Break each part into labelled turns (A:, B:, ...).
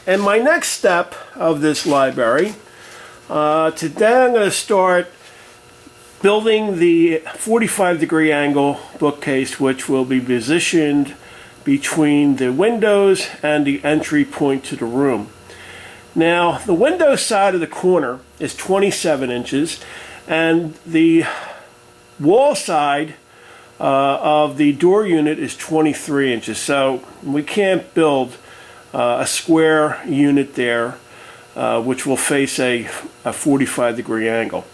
A: in my next step of this library, today I'm going to start building the 45-degree angle bookcase, which will be positioned between the windows and the entry point to the room. Now, the window side of the corner is 27 inches, and the wall side of the door unit is 23 inches. So we can't build a square unit there, which will face a 45-degree angle.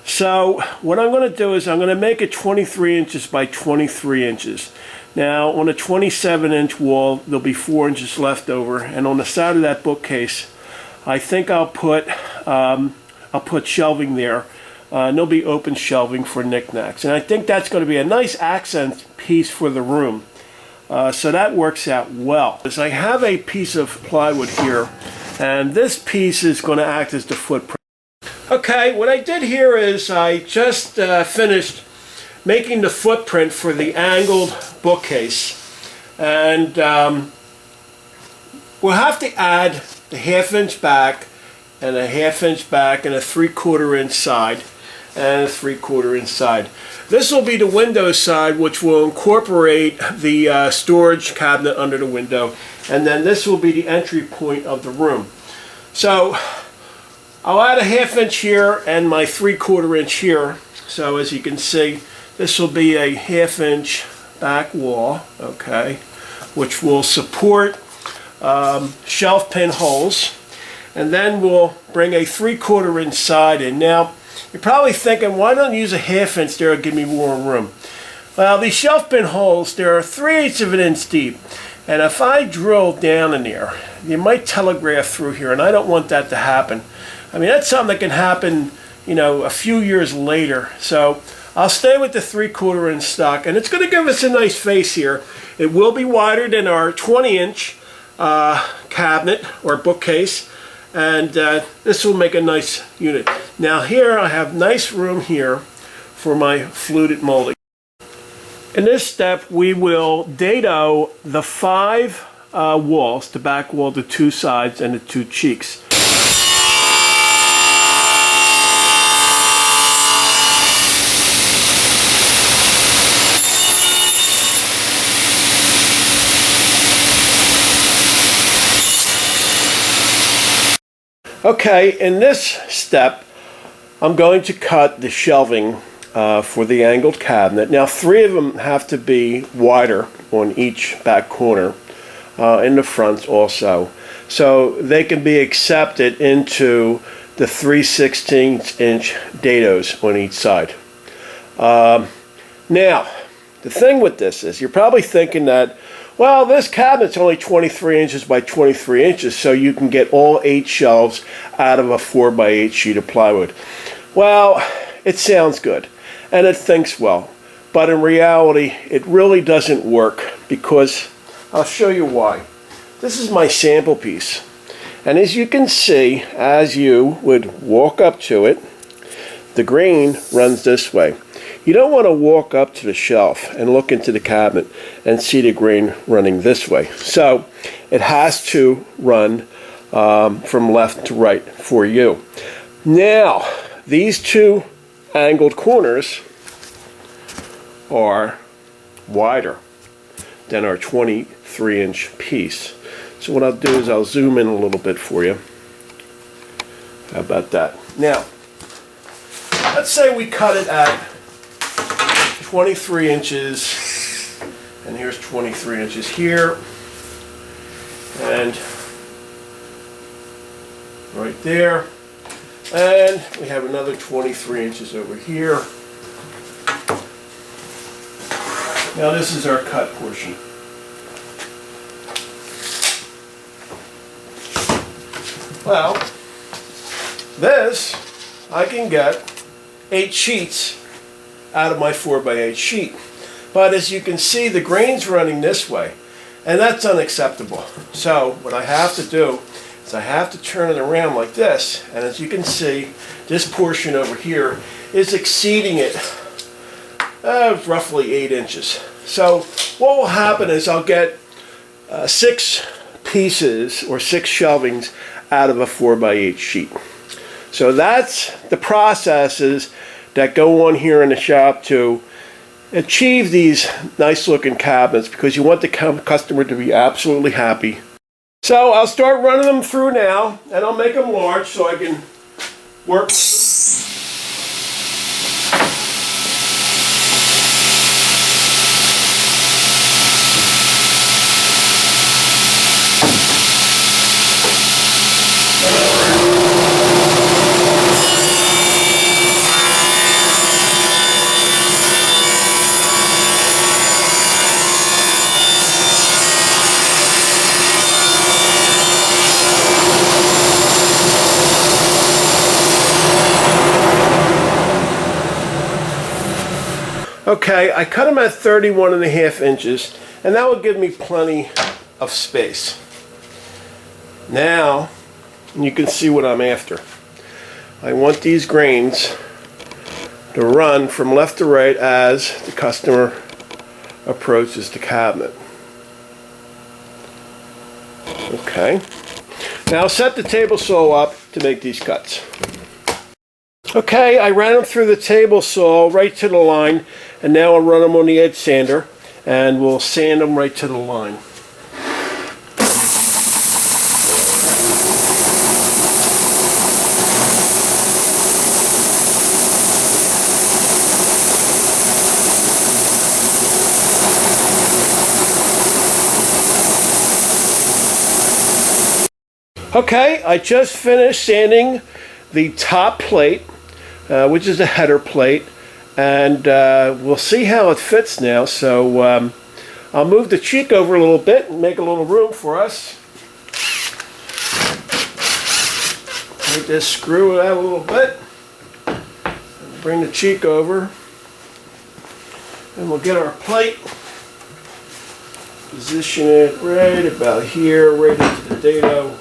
A: So what I'm going to do is I'm going to make it 23 inches by 23 inches. Now, on a 27-inch wall, there'll be 4 inches left over, and on the side of that bookcase, I think I'll put shelving there. And there'll be open shelving for knickknacks, and I think that's going to be a nice accent piece for the room. So that works out well. As I have a piece of plywood here, and this piece is going to act as the footprint. Okay, what I did here is I just finished making the footprint for the angled bookcase, and we'll have to add the 1/2 inch back and a 1/2 inch back and a 3/4 inch side and a 3/4 inch side. This will be the window side, which will incorporate the storage cabinet under the window, and then this will be the entry point of the room. So I'll add a 1/2 inch here and my 3/4 inch here. So as you can see, this will be a 1/2 inch back wall, okay, which will support shelf pin holes, and then we'll bring a 3/4 inch side in. Now, you're probably thinking, why don't you use a 1/2 inch there to give me more room? Well, these shelf pin holes, they're 3/8 of an inch deep, and if I drill down in there, you might telegraph through here, and I don't want that to happen. I mean, that's something that can happen, you know, a few years later. So I'll stay with the 3/4 inch stock, and it's going to give us a nice face here. It will be wider than our 20-inch cabinet or bookcase, and this will make a nice unit. Now here I have nice room here for my fluted molding. In this step we will dado the 5 walls, the back wall, the 2 sides, and the 2 cheeks. Okay, in this step, I'm going to cut the shelving for the angled cabinet. Now, 3 of them have to be wider on each back corner, in the front also, so they can be accepted into the 3/16 inch dados on each side. Now, the thing with this is, you're probably thinking that, well, this cabinet's only 23 inches by 23 inches, so you can get all 8 shelves out of a 4x8 sheet of plywood. Well, it sounds good, and it thinks well, but in reality, it really doesn't work, because I'll show you why. This is my sample piece, and as you can see, as you would walk up to it, the grain runs this way. You don't want to walk up to the shelf and look into the cabinet and see the grain running this way. So it has to run from left to right for you. Now, these 2 angled corners are wider than our 23-inch piece. So what I'll do is I'll zoom in a little bit for you. How about that? Now, let's say we cut it at 23 inches, and here's 23 inches here, and right there, and we have another 23 inches over here. Now this is our cut portion. Well, this I can get 8 sheets out of my 4x8 sheet. But as you can see, the grain's running this way, and that's unacceptable. So what I have to do is I have to turn it around like this, and as you can see, this portion over here is exceeding it roughly 8 inches. So what will happen is I'll get 6 pieces or 6 shelvings out of a 4x8 sheet. So that's the processes that go on here in the shop to achieve these nice looking cabinets, because you want the customer to be absolutely happy. So I'll start running them through now, and I'll make them large so I can work. Okay, I cut them at 31.5 inches, and that will give me plenty of space. Now, you can see what I'm after. I want these grains to run from left to right as the customer approaches the cabinet. Okay. Now set the table saw up to make these cuts. Okay, I ran them through the table saw right to the line, and now I'll run them on the edge sander, and we'll sand them right to the line. Okay, I just finished sanding the top plate, which is the header plate, and we'll see how it fits now. So I'll move the cheek over a little bit and make a little room for us. Just screw it out a little bit, bring the cheek over, and we'll get our plate, position it right about here, right into the dado.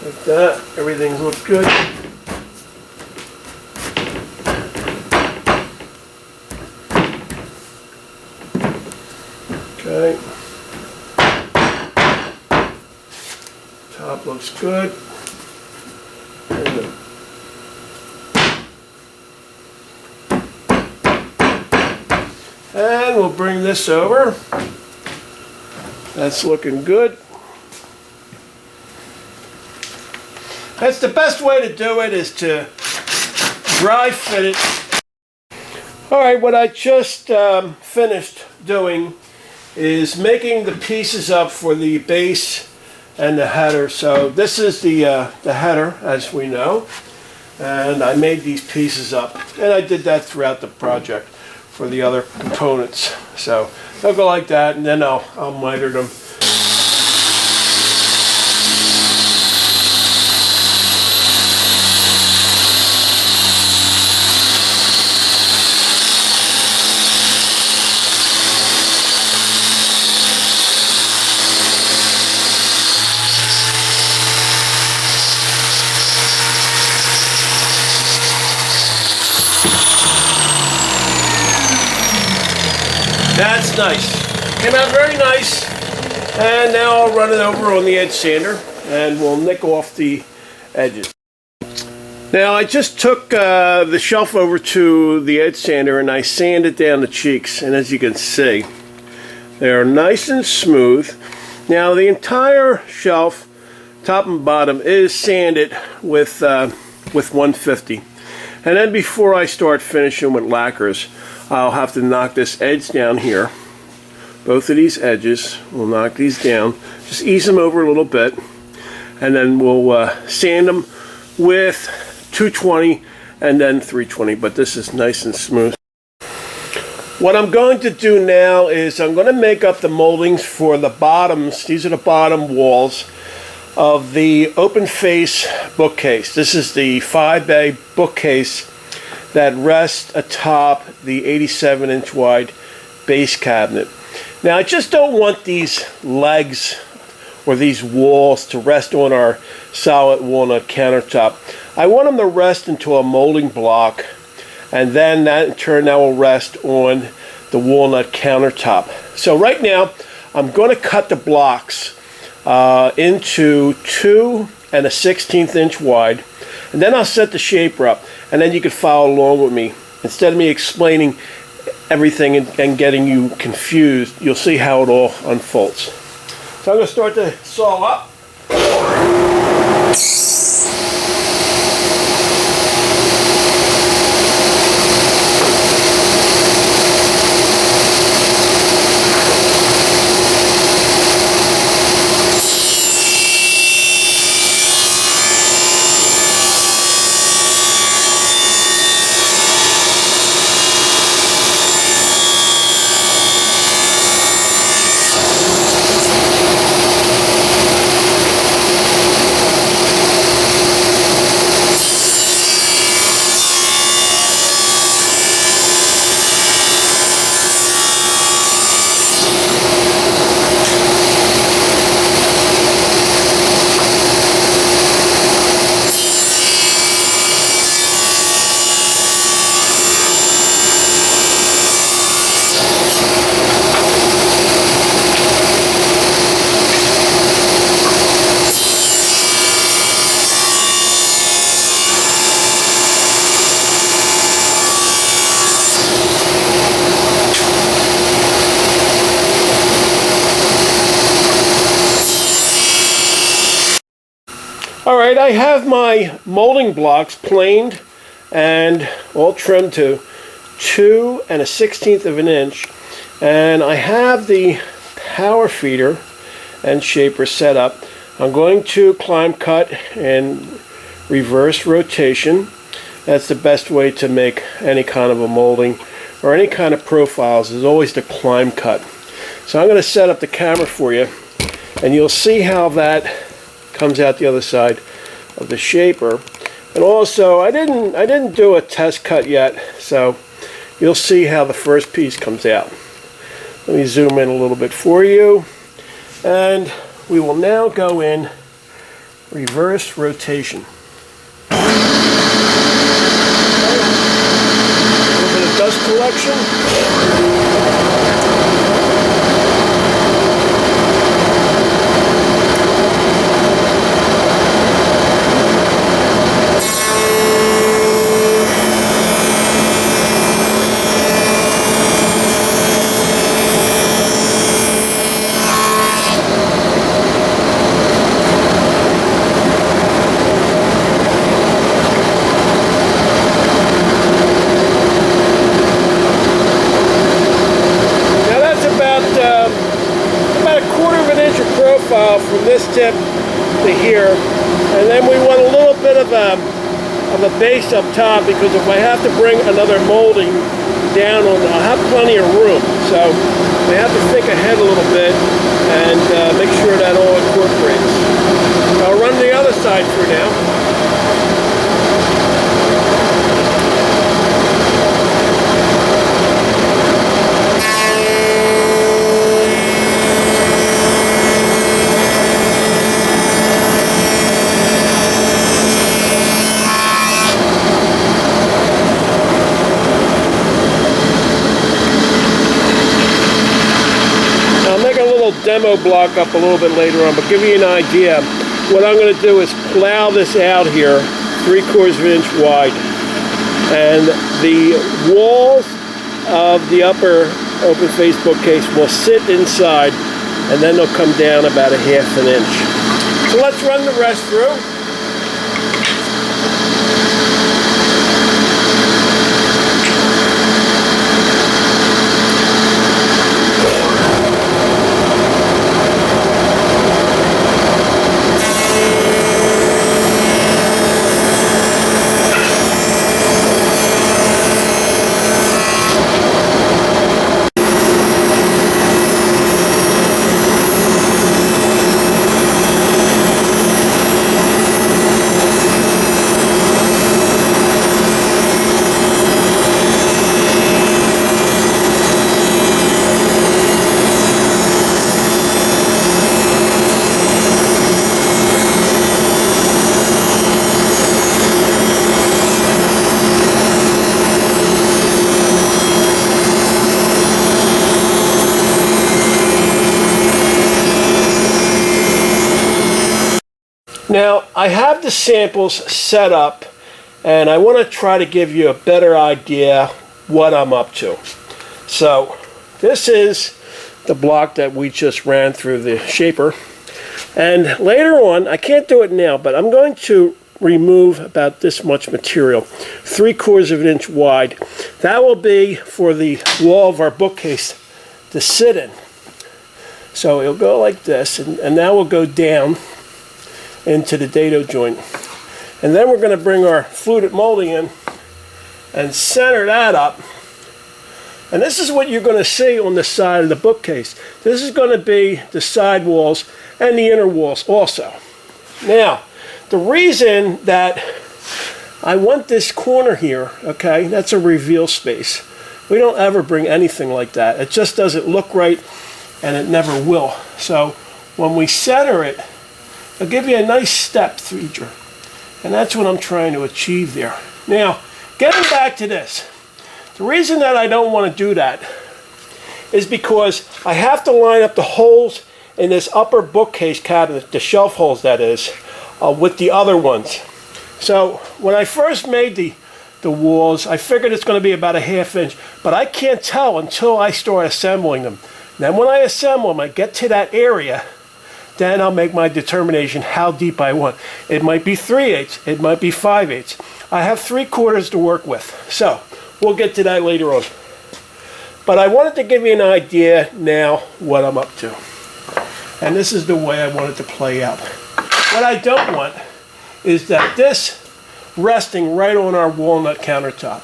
A: Like that, everything looks good. Okay. Top looks good. And we'll bring this over. That's looking good. That's the best way to do it, is to dry fit it. Alright, what I just finished doing is making the pieces up for the base and the header. So this is the header, as we know, and I made these pieces up, and I did that throughout the project for the other components. So they'll go like that, and then I'll miter them. That's nice. Came out very nice. And now I'll run it over on the edge sander, and we'll nick off the edges. Now I just took the shelf over to the edge sander, and I sanded down the cheeks, and as you can see, they're nice and smooth. Now the entire shelf, top and bottom, is sanded with 150. And then before I start finishing with lacquers, I'll have to knock this edge down here. Both of these edges, we'll knock these down. Just ease them over a little bit. And then we'll sand them with 220 and then 320. But this is nice and smooth. What I'm going to do now is I'm going to make up the moldings for the bottoms. These are the bottom walls of the open face bookcase. This is the 5-bay bookcase that rests atop the 87-inch wide base cabinet. Now I just don't want these legs or these walls to rest on our solid walnut countertop. I want them to rest into a molding block, and then that in turn will rest on the walnut countertop. So right now I'm going to cut the blocks into 2 1/16 inch wide, and then I'll set the shaper up, and then you can follow along with me. Instead of me explaining everything and getting you confused, you'll see how it all unfolds. So I'm going to start to saw up. Alright, I have my molding blocks planed and all trimmed to 2 1/16 of an inch, and I have the power feeder and shaper set up. I'm going to climb cut in reverse rotation. That's the best way to make any kind of a molding or any kind of profiles, is always the climb cut. So I'm going to set up the camera for you, and you'll see how that comes out the other side of the shaper. And also, I didn't do a test cut yet, so you'll see how the first piece comes out. Let me zoom in a little bit for you, and we will now go in reverse rotation. A little bit of dust collection. From this tip to here, and then we want a little bit of a base up top, because if I have to bring another molding down on, I'll have plenty of room. So I have to think ahead a little bit and make sure that all incorporates. I'll run the other side for now. Demo block up a little bit later on, but give you an idea. What I'm going to do is plow this out here 3/4 of an inch wide, and the walls of the upper open face bookcase will sit inside, and then they'll come down about 1/2 inch. So let's run the rest through. Now, I have the samples set up, and I want to try to give you a better idea what I'm up to. So, this is the block that we just ran through the shaper. And later on, I can't do it now, but I'm going to remove about this much material, 3/4 of an inch wide. That will be for the wall of our bookcase to sit in. So it'll go like this, and that will go down into the dado joint. And then we're going to bring our fluted molding in and center that up. And this is what you're going to see on the side of the bookcase. This is going to be the side walls and the inner walls also. Now, the reason that I want this corner here, okay, that's a reveal space. We don't ever bring anything like that. It just doesn't look right, and it never will. So when we center it, it'll give you a nice step feature. And that's what I'm trying to achieve there. Now, getting back to this. The reason that I don't want to do that is because I have to line up the holes in this upper bookcase cabinet, the shelf holes that is, with the other ones. So when I first made the walls, I figured it's going to be about a 1/2 inch, but I can't tell until I start assembling them. Then when I assemble them, I get to that area, then I'll make my determination how deep I want. It might be 3/8, it might be 5/8. I have 3/4 to work with. So we'll get to that later on. But I wanted to give you an idea now what I'm up to. And this is the way I want it to play out. What I don't want is that this resting right on our walnut countertop.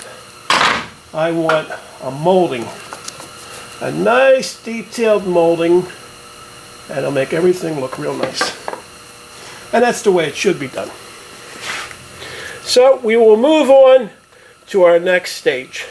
A: I want a molding. A nice detailed molding, and it'll make everything look real nice. And that's the way it should be done. So we will move on to our next stage.